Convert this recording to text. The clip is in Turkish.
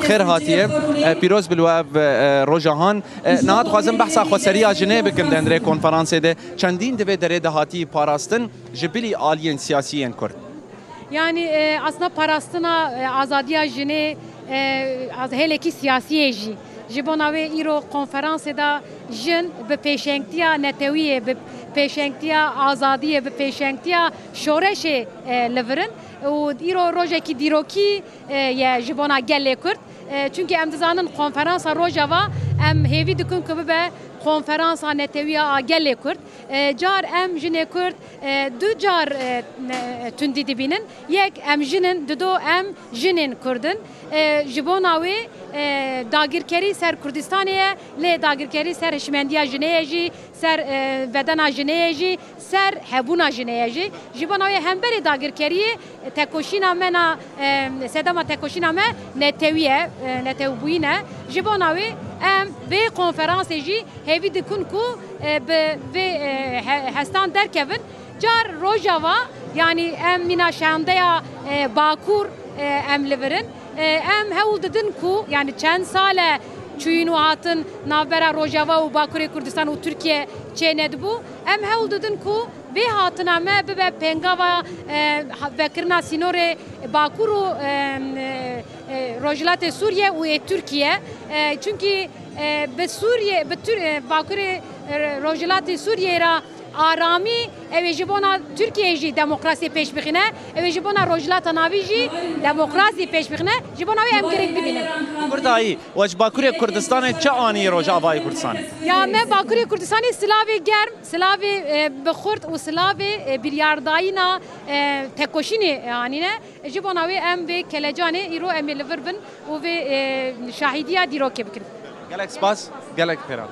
خير هاتيه بيروز بالواب روجهان نهاد خوازم بحثا خوسريا جنيب كم دندري كونفرانس ده چندین دو دره دهاتی پاراستن جبلی آلین سیاسیین کرد. Yani aslında parastına azadiya jine az hele ki siyasiye jî. Jibona ve iro konferansı da jin be peşengtiya netewiye be peşengtiya azadiye be peşengtiya şoreşe leverin و iro rojeki diroki ya jibona gelle kurd. Çünkü em dizanın konferansa rojava em hevi dikun ki be konferansa netewiya gelle kurd. Car em jine kurd du car tündi dibinin yek em jinin dudo em jinin kurdun. Jibona ve dagirkeri ser Kurdistan'e le dagirkeri ser Hişmendiya jineji ser vedana jineji ser hebuna jineji jibona ve hemberi dagirkeri tekoşina mena sedama tekoşina me netewiye netewbuyne jibona ve em ve konferanseji hevi dikun ku ve hestan derkevin car rojava yani em mina şandeya bakur em leverin em hewl didin ku yani çend sale çuyunu hatın navbera Rojava u Bakurê Kurdistan û Türkiye çêned bu em hewl didin ku vê hatina me bibe pengava vekirina sînorê Bakur û Rojhilatê Sûriye û Türkiye çünkü bi Sûriye bi Bakurê Rojhilatê Sûriye ra arami ev jibona Türkiye jî demokrasi peşbixine ev jibona rojlata navi jî demokrasi peşbixine jibona em gerek dibinin. Kurdayı ve Bakurê Kurdistanê çi anî Rojavayê Kurdistanê? Ya me Bakurê Kurdistanê silavê germ, silavê bi xurt û silavê biryardayîna tekoşînê anîne jibona wê em vê kelecanê îro em ê li vir bin û vê şahidiya dîrokê bikin. Gelek spas, gelek xêran.